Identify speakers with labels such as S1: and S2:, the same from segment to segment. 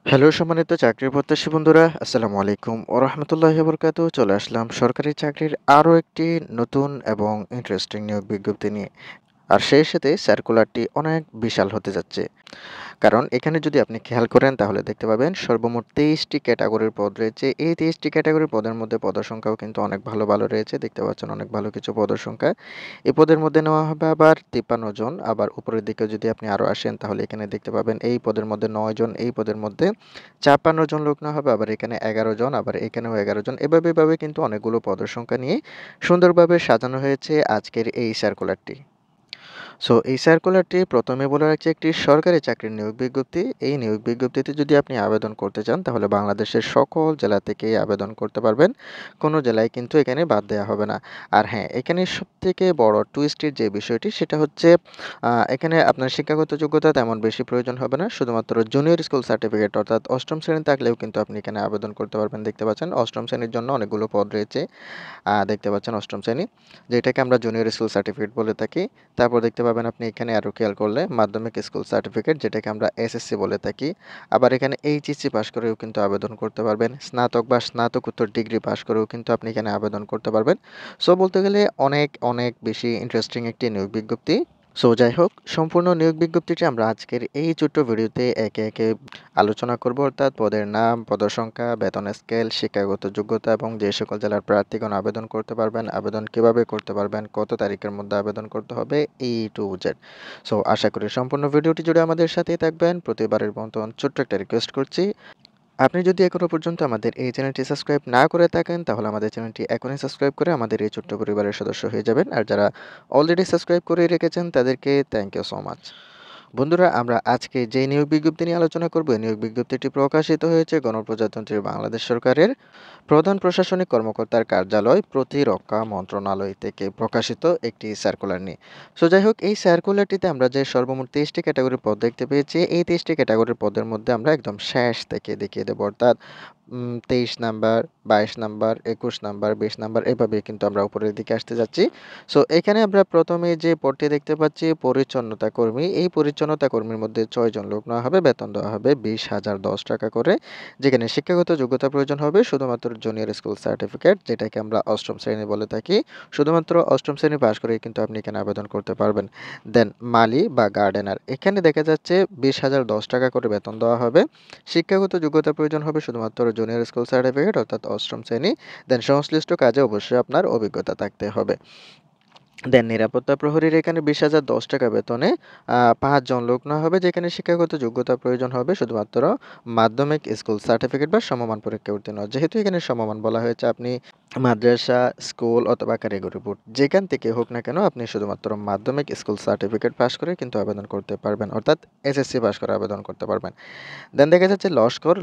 S1: Hello সম্মানিত চাকরি প্রত্যাশী বন্ধুরা, আসসালামু আলাইকুম ওয়া রাহমাতুল্লাহি ওয়া বারাকাতুহু। চলে আসলাম সরকারি চাকরির আরো একটি নতুন এবং ইন্টারেস্টিং নিয়োগ বিজ্ঞপ্তি নিয়ে। আর সেই সাথে সার্কুলারটি অনেক বিশাল হতে যাচ্ছে। কারণ এখানে যদি আপনি খেয়াল করেন তাহলে দেখতে পাবেন সর্বমোট ২৩ টি ক্যাটাগরির পদ রয়েছে। এই ২৩ টি ক্যাটাগরির পদের মধ্যে পদের সংখ্যাও কিন্তু অনেক ভালো, ভালো রয়েছে। দেখতে পাচ্ছেন অনেক ভালো কিছু পদের সংখ্যা। এই পদের মধ্যে নেওয়া হবে আবার ৫৩ জন। আবার উপরের দিকে যদি আপনি আরো আসেন তাহলে এখানে দেখতে পাবেন এই পদের মধ্যে ৯ জন, এই পদের মধ্যে ৫৬ জন লোক নেওয়া হবে। আবার এখানে ১১ জন, আবার এখানেও ১১ জন। এভাবে কিন্তু অনেকগুলো পদের সংখ্যা নিয়ে সুন্দরভাবে সাজানো হয়েছে আজকের এই সার্কুলারটি। সো এই সার্কুলারটি প্রথমে বলে রাখছি একটি সরকারি চাকরির নিয়োগ বিজ্ঞপ্তি। এই নিয়োগ বিজ্ঞপ্তিতে যদি আপনি আবেদন করতে চান তাহলে বাংলাদেশের সকল জেলা থেকেই আবেদন করতে পারবেন। কোনো জেলায় কিন্তু এখানে বাদ দেয়া হবে না। আর হ্যাঁ, এখানে সবথেকে বড় টুইস্টের যে বিষয়টি সেটা হচ্ছে এখানে আপনার শিক্ষাগত যোগ্যতা তেমন বেশি প্রয়োজন হবে না। শুধুমাত্র জুনিয়র স্কুল সার্টিফিকেট অর্থাৎ ৮ম শ্রেণী থাকলেও কিন্তু আপনি এখানে আবেদন করতে পারবেন। দেখতে পাচ্ছেন ৮ম শ্রেণীর জন্য অনেকগুলো পদ রয়েছে। দেখতে পাচ্ছেন ৮ম শ্রেণী, যেটাকে আমরা জুনিয়র স্কুল সার্টিফিকেট বলে থাকি। তারপর দেখতে পাবেন আপনি এখানে আরো খেয়াল করলে মাধ্যমিক স্কুল সার্টিফিকেট, যেটাকে আমরা এসএসসি বলে থাকি। আবার এখানে এইচএসসি পাস করেও কিন্তু আবেদন করতে পারবেন। স্নাতক বা স্নাতকোত্তর ডিগ্রি পাস করেও কিন্তু আপনি এখানে আবেদন করতে পারবেন। সো বলতে গেলে অনেক বেশি ইন্টারেস্টিং একটি নিয়োগ বিজ্ঞপ্তি। সো যাই হোক, সম্পূর্ণ নিয়োগ বিজ্ঞপ্তিটি আমরা আজকের এই ছোট্ট ভিডিওতে একে আলোচনা করব, অর্থাৎ পদের নাম, পদের সংখ্যা, বেতন স্কেল, শিক্ষাগত যোগ্যতা এবং যে সকল জেলার প্রার্থীগণ আবেদন করতে পারবেন, আবেদন কিভাবে করতে পারবেন, কত তারিখের মধ্যে আবেদন করতে হবে, এই টু জেড। সো আশা করি সম্পূর্ণ ভিডিওটি জুড়ে আমাদের সাথেই থাকবেন। প্রতিবারের মতন ছোট্ট একটা রিকোয়েস্ট করছি, আপনি যদি এখনো পর্যন্ত আমাদের এই চ্যানেলটি সাবস্ক্রাইব না করে থাকেন তাহলে আমাদের চ্যানেলটি এখনই সাবস্ক্রাইব করে আমাদের এই ছোট্ট পরিবারের সদস্য হয়ে যাবেন। আর যারা অলরেডি সাবস্ক্রাইব করে রেখেছেন তাদেরকে থ্যাংক ইউ সো মাচ। বন্ধুরা, আমরা আজকে যে নিয়োগ বিজ্ঞপ্তি নিয়ে আলোচনা করব, এই নিয়োগ বিজ্ঞপ্তিটি প্রকাশিত হয়েছে গণপ্রজাতন্ত্রী বাংলাদেশ সরকারের প্রধান প্রশাসনিক কর্মকর্তার কার্যালয় প্রতিরক্ষা মন্ত্রণালয় থেকে প্রকাশিত একটি সার্কুলার নিয়ে। সো যাই হোক, এই সার্কুলারটিতে আমরা যে সর্বমোট ২৩টি ক্যাটাগরির পদ দেখতে পেয়েছি, এই ২৩টি ক্যাটাগরির পদের মধ্যে আমরা একদম শেষ থেকে দেখিয়ে দেবো, অর্থাৎ ২৩ নাম্বার, ২২ নাম্বার, ২১ নাম্বার, ২০ নাম্বার, এভাবে কিন্তু আমরা উপরের দিকে আসতে যাচ্ছি। সো এখানে আমরা প্রথমে যে পদটি দেখতে পাচ্ছি পরিচ্ছন্নতা কর্মী, এই পরিচ্ছন্নতা কর্মীর মধ্যে ৬ জন লোক নেওয়া হবে, বেতন দেওয়া হবে ২০,০১০ টাকা করে। যেখানে শিক্ষাগত যোগ্যতা প্রয়োজন হবে শুধুমাত্র জুনিয়র স্কুল সার্টিফিকেট, যেটাকে আমরা ৮ম শ্রেণী বলে থাকি। শুধুমাত্র ৮ম শ্রেণী পাস করেই কিন্তু আপনি এখানে আবেদন করতে পারবেন। দেন মালি বা গার্ডেনার, এখানে দেখা যাচ্ছে ২০,০১০ টাকা করে বেতন দেওয়া হবে। শিক্ষাগত যোগ্যতা প্রয়োজন হবে শুধুমাত্র জুনিয়র স্কুল সার্টিফিকেট অর্থাৎ ৮ম শ্রেণী। দেন সংশ্লিষ্ট কাজে অবশ্যই আপনার অভিজ্ঞতা থাকতে হবে। দেন নিরাপত্তা প্রহরীর এখানে ২০,০১০ টাকা বেতনে ৫ জন লোক নেওয়া হবে, যেখানে শিক্ষাগত যোগ্যতা প্রয়োজন হবে শুধুমাত্র মাধ্যমিক স্কুল সার্টিফিকেট বা সমমান পরীক্ষায় উত্তীর্ণ। যেহেতু এখানে সমমান বলা হয়েছে, আপনি মাদ্রাসা, স্কুল অথবা কারিগরি বোর্ড যেখান থেকে হোক না কেন আপনি শুধুমাত্র মাধ্যমিক স্কুল সার্টিফিকেট পাস করে কিন্তু আবেদন করতে পারবেন, অর্থাৎ এসএসসি পাস করে আবেদন করতে পারবেন। দেন দেখা যাচ্ছে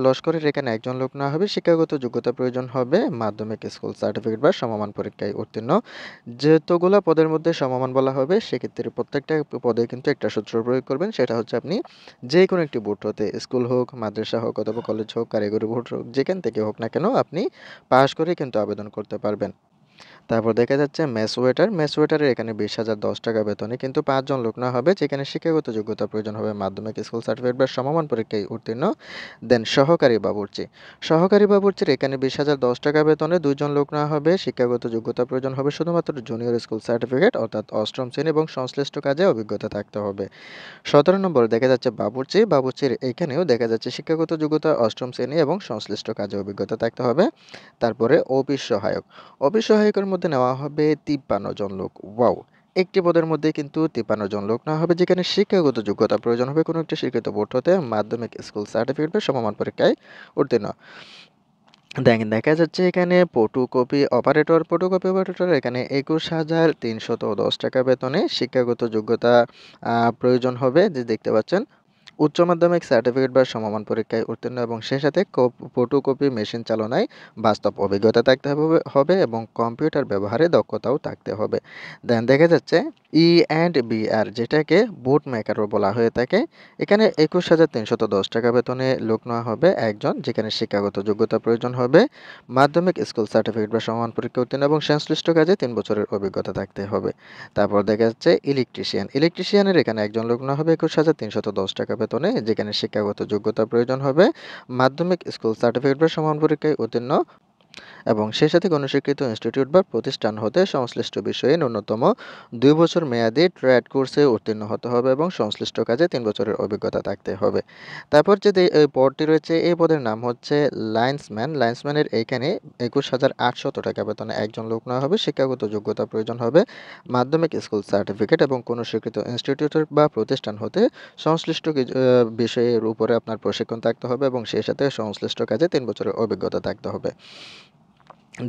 S1: লস্করের এখানে একজন লোক নেওয়া হবে। শিক্ষাগত যোগ্যতা প্রয়োজন হবে মাধ্যমিক স্কুল সার্টিফিকেট বা সমমান পরীক্ষায় উত্তীর্ণ। যতগুলা পদের মধ্যে সমমান বলা হবে সেক্ষেত্রে প্রত্যেকটা পদে কিন্তু একটা সূত্র প্রয়োগ করবেন। সেটা হচ্ছে আপনি যেকোনো একটি বোর্ড হতে, স্কুল হোক, মাদ্রাসা হোক অথবা কলেজ হোক, কারিগরি বোর্ড হোক, যেখান থেকে হোক না কেন আপনি পাস করে কিন্তু আবেদন করতে পারবেন। তারপর দেখা যাচ্ছে মেস ওয়েটারের এখানে ২০,০১০ টাকা বেতনে কিন্তু ৫ জন লোক নেওয়া হবে, যেখানে শিক্ষাগত যোগ্যতা প্রয়োজন হবে মাধ্যমিক স্কুল সার্টিফিকেট বা সমমান পরীক্ষায় উত্তীর্ণ। দেন সহকারী বাবুর্চির এখানে ২০,০১০ টাকা বেতনে ২ জন লোক নেওয়া হবে। শিক্ষাগত যোগ্যতা প্রয়োজন হবে শুধুমাত্র জুনিয়র স্কুল সার্টিফিকেট অর্থাৎ ৮ম শ্রেণী এবং সংশ্লিষ্ট কাজে অভিজ্ঞতা থাকতে হবে। ১৭ নম্বরে দেখা যাচ্ছে বাবুর্চির এখানেও দেখা যাচ্ছে শিক্ষাগত যোগ্যতা ৮ম শ্রেণী এবং সংশ্লিষ্ট কাজে অভিজ্ঞতা থাকতে হবে। তারপরে অফিস সহায়কের মধ্যে নেওয়া হবে ৫৩ জন লোক। ওয়াও! একটি পদের মধ্যে কিন্তু ৫৩ জন লোক নেওয়া হবে, যেখানে শিক্ষাগত যোগ্যতা প্রয়োজন হবে কোনো একটি স্বীকৃত বোর্ড হতে মাধ্যমিক স্কুল সার্টিফিকেট বা সমমান পরীক্ষায় উত্তীর্ণ। দেখেন দেখা যাচ্ছে এখানে ফটোকপি অপারেটর এখানে ২১,৩১০ টাকা বেতনে শিক্ষাগত যোগ্যতা প্রয়োজন হবে, যে দেখতে পাচ্ছেন উচ্চ মাধ্যমিক সার্টিফিকেট বা সমমান পরীক্ষায় উত্তীর্ণ এবং সে সাথে ফটোকপি মেশিন চালনায় বাস্তব অভিজ্ঞতা থাকতে হবে এবং কম্পিউটার ব্যবহারে দক্ষতাও থাকতে হবে। দেন দেখা যাচ্ছে E&BR, যেটাকে বুট মেকারও বলা হয়ে থাকে। এখানে ২১,৩১০ টাকা বেতনে লোক নেওয়া হবে একজন, যেখানে শিক্ষাগত যোগ্যতা প্রয়োজন হবে মাধ্যমিক স্কুল সার্টিফিকেট বা সমান পরীক্ষা উত্তীর্ণ এবং সংশ্লিষ্ট কাজে ৩ বছরের অভিজ্ঞতা থাকতে হবে। তারপর দেখা যাচ্ছে ইলেকট্রিশিয়ানের এখানে একজন লোক নেওয়া হবে ২১,৩১০ টাকা বেতনে। বেতনে, যেখানে শিক্ষাগত যোগ্যতা প্রয়োজন হবে মাধ্যমিক স্কুল সার্টিফিকেট বা সমান পরীক্ষায় উত্তীর্ণ এবং সেই সাথে কোনো স্বীকৃত ইনস্টিটিউট বা প্রতিষ্ঠান হতে সংশ্লিষ্ট বিষয়ে ন্যূনতম ২ বছর মেয়াদী ট্রেড কোর্সে উত্তীর্ণ হতে হবে এবং সংশ্লিষ্ট কাজে ৩ বছরের অভিজ্ঞতা থাকতে হবে। তারপর যে এই পদটি রয়েছে এই পদের নাম হচ্ছে লাইন্সম্যান। লাইন্সম্যানের এইখানে ২১,৮০০ টাকা বেতনে একজন লোক নেওয়া হবে। শিক্ষাগত যোগ্যতা প্রয়োজন হবে মাধ্যমিক স্কুল সার্টিফিকেট এবং কোনো স্বীকৃত ইনস্টিটিউটের বা প্রতিষ্ঠান হতে সংশ্লিষ্ট কিছু বিষয়ের উপরে আপনার প্রশিক্ষণ থাকতে হবে এবং সেই সাথে সংশ্লিষ্ট কাজে ৩ বছরের অভিজ্ঞতা থাকতে হবে।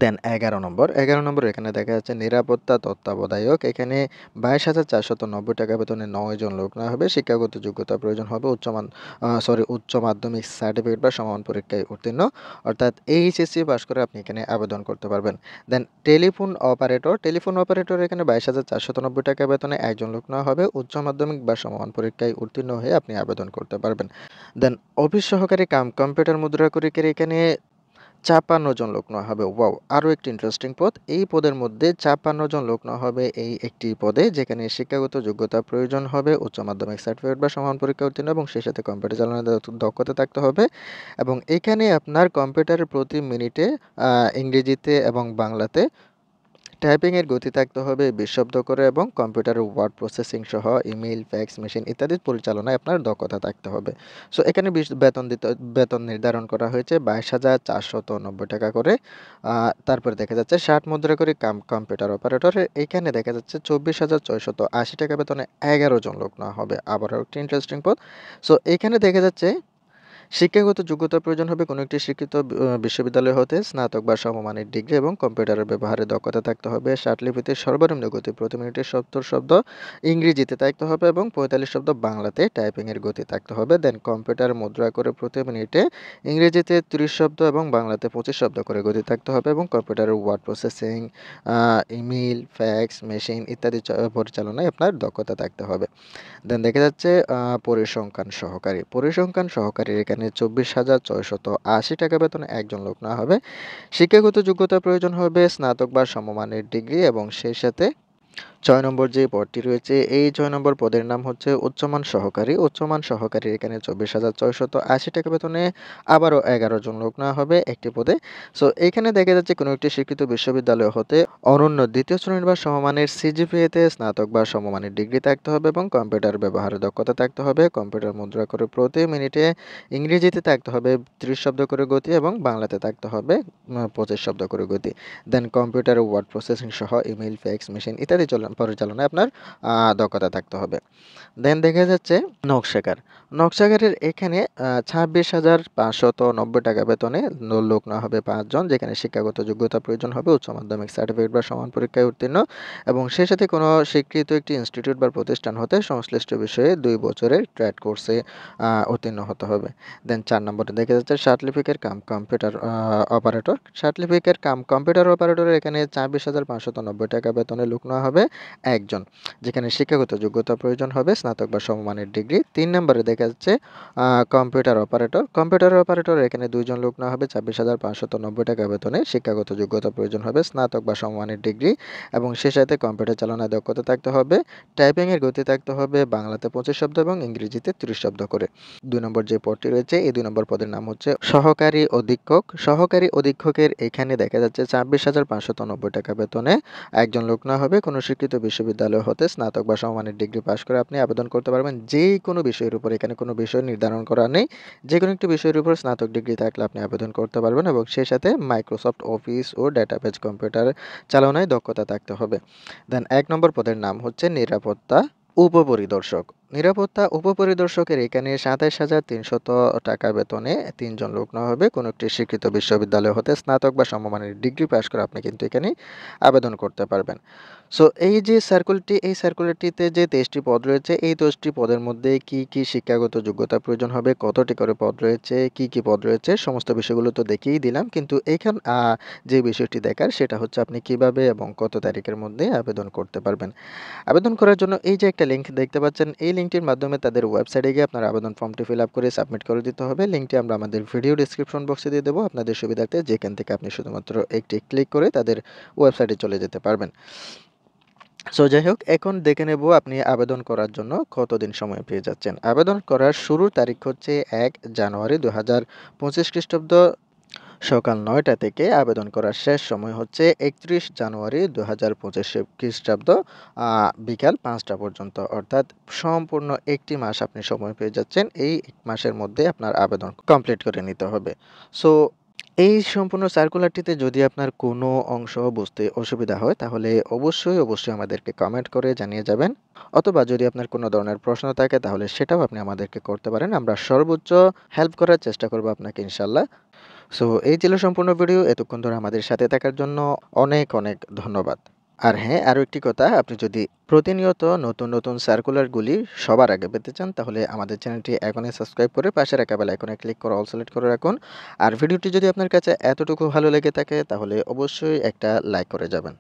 S1: দেন ১১ নম্বর এখানে দেখা যাচ্ছে নিরাপত্তা তত্ত্বাবধায়ক। এখানে ২২,৪৯০ টাকা বেতনে ৯ জন লোক নেওয়া হবে। শিক্ষাগত যোগ্যতা প্রয়োজন হবে উচ্চ মাধ্যমিক সার্টিফিকেট বা সমান পরীক্ষায় উত্তীর্ণ, অর্থাৎ এইচএসসি পাস করে আপনি এখানে আবেদন করতে পারবেন। দেন টেলিফোন অপারেটর এখানে ২২,৪৯০ টাকা বেতনে একজন লোক নেওয়া হবে। উচ্চ মাধ্যমিক বা সমমান পরীক্ষায় উত্তীর্ণ হয়ে আপনি আবেদন করতে পারবেন। দেন অফিস সহকারী কাম কম্পিউটার মুদ্রাকরিকের এখানে ৫৫ জন লোক নেওয়া হবে। ওয়াও! আরো একটি ইন্টারেস্টিং পদ। এই পদের মধ্যে ৫৫ জন লোক নেওয়া হবে এই একটি পদে, যেখানে শিক্ষাগত যোগ্যতা প্রয়োজন হবে উচ্চ মাধ্যমিক সার্টিফিকেট বা সমান পরীক্ষায় উত্তীর্ণ এবং সেই সাথে কম্পিউটার চালানোর দক্ষতা থাকতে হবে এবং এখানে আপনার কম্পিউটারে প্রতি মিনিটে আ ইংরেজিতে এবং বাংলাতে টাইপিংয়ের গতি থাকতে হবে ২০ শব্দ করে এবং কম্পিউটারের ওয়ার্ড প্রসেসিং সহ ইমেইল, ফ্যাক্স মেশিন ইত্যাদির পরিচালনায় আপনার দক্ষতা থাকতে হবে। সো এখানে বেতন নির্ধারণ করা হয়েছে ২২,৪৯০ টাকা করে। আ তারপরে দেখা যাচ্ছে ৬০ মুদ্রা করে কম্পিউটার অপারেটরের এইখানে দেখা যাচ্ছে ২৪,৬৮০ টাকা বেতনে ১১ জন লোক নেওয়া হবে। আবারও একটি ইন্টারেস্টিং পদ। সো এখানে দেখা যাচ্ছে শিক্ষাগত যোগ্যতার প্রয়োজন হবে কোনো একটি শিক্ষিত বিশ্ববিদ্যালয় হতে স্নাতক বা সমমানের ডিগ্রি এবং কম্পিউটারের ব্যবহারে দক্ষতা থাকতে হবে। লিপিতে সর্বনিম্ন গতি প্রতি মিনিটে ৭০ শব্দ ইংরেজিতে থাকতে হবে এবং ৪৫ শব্দ বাংলাতে টাইপিংয়ের গতি থাকতে হবে। দেন কম্পিউটার মুদ্রা করে প্রতি মিনিটে ইংরেজিতে ৩০ শব্দ এবং বাংলাতে ২৫ শব্দ করে গতি থাকতে হবে এবং কম্পিউটারের word processing, email, fax machine ইত্যাদি পরিচালনায় আপনার দক্ষতা থাকতে হবে। দেন দেখা যাচ্ছে পরিসংখ্যান সহকারীর এখানে ২৪,৬৮০ টাকা বেতনে একজন লোক নেওয়া হবে। শিক্ষাগত যোগ্যতা প্রয়োজন হবে স্নাতক বা সমমানের ডিগ্রি এবং সেই সাথে ৬ নম্বর যে পদটি রয়েছে এই ৬ নম্বর পদের নাম হচ্ছে উচ্চমান সহকারী। উচ্চমান সহকারীর এখানে ২৪,৬৮০ টাকা বেতনে আবারও ১১ জন লোক নেওয়া হবে একটি পদে। সো এখানে দেখা যাচ্ছে কোনো একটি স্বীকৃত বিশ্ববিদ্যালয় হতে অনন্য ২য় শ্রেণীর বা সমমানের সিজিপিএতে স্নাতক বা সমমানের ডিগ্রি থাকতে হবে এবং কম্পিউটার ব্যবহারে দক্ষতা থাকতে হবে। কম্পিউটার মুদ্রা করে প্রতি মিনিটে ইংরেজিতে থাকতে হবে ৩০ শব্দ করে গতি এবং বাংলাতে থাকতে হবে ২৫ শব্দ করে গতি। দেন কম্পিউটারে ওয়ার্ড প্রসেসিং সহ ইমেইল, ফ্যাক্স মেশিন ইত্যাদি পরিচালনায় আপনার দক্ষতা থাকতে হবে। দেন দেখা যাচ্ছে নকশাকার। নকশাকারের এখানে ২৬,৫৯০ টাকা বেতনে লোক নেওয়া হবে ৫ জন, যেখানে শিক্ষাগত যোগ্যতা প্রয়োজন হবে উচ্চ মাধ্যমিক সার্টিফিকেট বা সমান পরীক্ষায় উত্তীর্ণ এবং সেই সাথে কোনো স্বীকৃত একটি ইনস্টিটিউট বা প্রতিষ্ঠান হতে সংশ্লিষ্ট বিষয়ে ২ বছরের ট্রেড কোর্সে উত্তীর্ণ হতে হবে। দেন ৪ নম্বরে দেখা যাচ্ছে certificate cum computer operator. Certificate cum computer অপারেটরের এখানে ২৪,৫৯০ টাকা বেতনে লোক নেওয়া হবে ১ জন, যেখানে শিক্ষাগত যোগ্যতা প্রয়োজন হবে স্নাতক বা সমমানের ডিগ্রি। ৩ নম্বরে দেখা যাচ্ছে কম্পিউটার অপারেটর। কম্পিউটার অপারেটর এখানে ২ জন লোক নেওয়া হবে ২৬,৫৯০ টাকা বেতনে। শিক্ষাগত যোগ্যতা প্রয়োজন হবে স্নাতক বা সমমানের ডিগ্রি এবং সেই সাথে কম্পিউটার চালানোর দক্ষতা থাকতে হবে। টাইপিংয়ের গতি থাকতে হবে বাংলাতে ২৫ শব্দ এবং ইংরেজিতে ৩০ শব্দ করে। ২ নম্বর যে পদটি রয়েছে এই ২ নম্বর পদের নাম হচ্ছে সহকারী অধীক্ষক। সহকারী অধীক্ষকের এখানে দেখা যাচ্ছে ২৬,৫৯০ টাকা বেতনে একজন লোক নেওয়া হবে। কোনো স্বীকৃত বিশ্ববিদ্যালয় হতে স্নাতক বা সমমানের ডিগ্রি পাস করে আপনি আবেদন করতে পারবেন যেকোনো বিষয়ের উপর। এখানে কোনো বিষয় নির্ধারণ করা নেই। যেকোনো একটি বিষয়ের উপর স্নাতক ডিগ্রি থাকলে আপনি আবেদন করতে পারবেন এবং সেই সাথে মাইক্রোসফট অফিস ও ডেটাবেজ কম্পিউটার চালনায় দক্ষতা থাকতে হবে। দেন ১ নম্বর পদের নাম হচ্ছে নিরাপত্তা উপপরিদর্শক। নিরাপত্তা উপপরিদর্শকের এখানে ২৭,৩০০ টাকা বেতনে ৩ জন লোক নেওয়া হবে। কোনো একটি স্বীকৃত বিশ্ববিদ্যালয় হতে স্নাতক বা সমমানের ডিগ্রি পাস করে আপনি কিন্তু এখানে আবেদন করতে পারবেন। সো এই যে এই সার্কুলারটিতে যে ২৩ টি পদ রয়েছে এই ২৩ টি পদের মধ্যে কি শিক্ষাগত যোগ্যতা প্রয়োজন হবে, কতটি করে পদ রয়েছে, কি পদ রয়েছে সমস্ত বিষয়গুলো তো দেখিয়েই দিলাম। কিন্তু যে বিষয়টি দেখার সেটা হচ্ছে আপনি কিভাবে এবং কত তারিখের মধ্যে আবেদন করতে পারবেন। আবেদন করার জন্য এই যে একটা লিঙ্ক দেখতে পাচ্ছেন, এই লিঙ্কটির মাধ্যমে তাদের ওয়েবসাইটে গিয়ে আপনার আবেদন ফর্মটি ফিল আপ করে সাবমিট করে দিতে হবে। লিঙ্কটি আমরা আমাদের ভিডিও ডেসক্রিপশন বক্সে দিয়ে দেবো আপনাদের সুবিধার্থে, যেখান থেকে আপনি শুধুমাত্র একটি ক্লিক করে তাদের ওয়েবসাইটে চলে যেতে পারবেন। সো যাই হোক, এখন দেখে নেব আপনি আবেদন করার জন্য কতদিন সময় পেয়ে যাচ্ছেন। আবেদন করার শুরুর তারিখ হচ্ছে ১ জানুয়ারি ২০২৫ খ্রিস্টাব্দ সকাল ৯টা থেকে আবেদন করার শেষ সময় হচ্ছে ৩১ জানুয়ারি ২০২৫ খ্রিস্টাব্দ বিকাল ৫টা পর্যন্ত। অর্থাৎ সম্পূর্ণ ১টি মাস আপনি সময় পেয়ে যাচ্ছেন। এই ১ মাসের মধ্যে আপনার আবেদন কমপ্লিট করে নিতে হবে। সো এই সম্পূর্ণ সার্কুলারটিতে যদি আপনার কোনো অংশ বুঝতে অসুবিধা হয় তাহলে অবশ্যই আমাদেরকে কমেন্ট করে জানিয়ে যাবেন। অথবা যদি আপনার কোনো ধরনের প্রশ্ন থাকে তাহলে সেটাও আপনি আমাদেরকে করতে পারেন। আমরা সর্বোচ্চ হেল্প করার চেষ্টা করব আপনাকে ইনশাআল্লাহ। সো এই ছিল সম্পূর্ণ ভিডিও। এতক্ষণ ধরে আমাদের সাথে থাকার জন্য অনেক ধন্যবাদ। আর হ্যাঁ, আরো একটি কথা, আপনি যদি প্রতিনিয়ত নতুন সার্কুলারগুলি সবার আগে পেতে চান তাহলে আমাদের চ্যানেলটি এখনই সাবস্ক্রাইব করে পাশে রাখা বেল আইকনে ক্লিক করে অল সিলেক্ট করে রাখুন। আর ভিডিওটি যদি আপনার কাছে এতটুকু ভালো লেগে থাকে তাহলে অবশ্যই একটা লাইক করে যাবেন।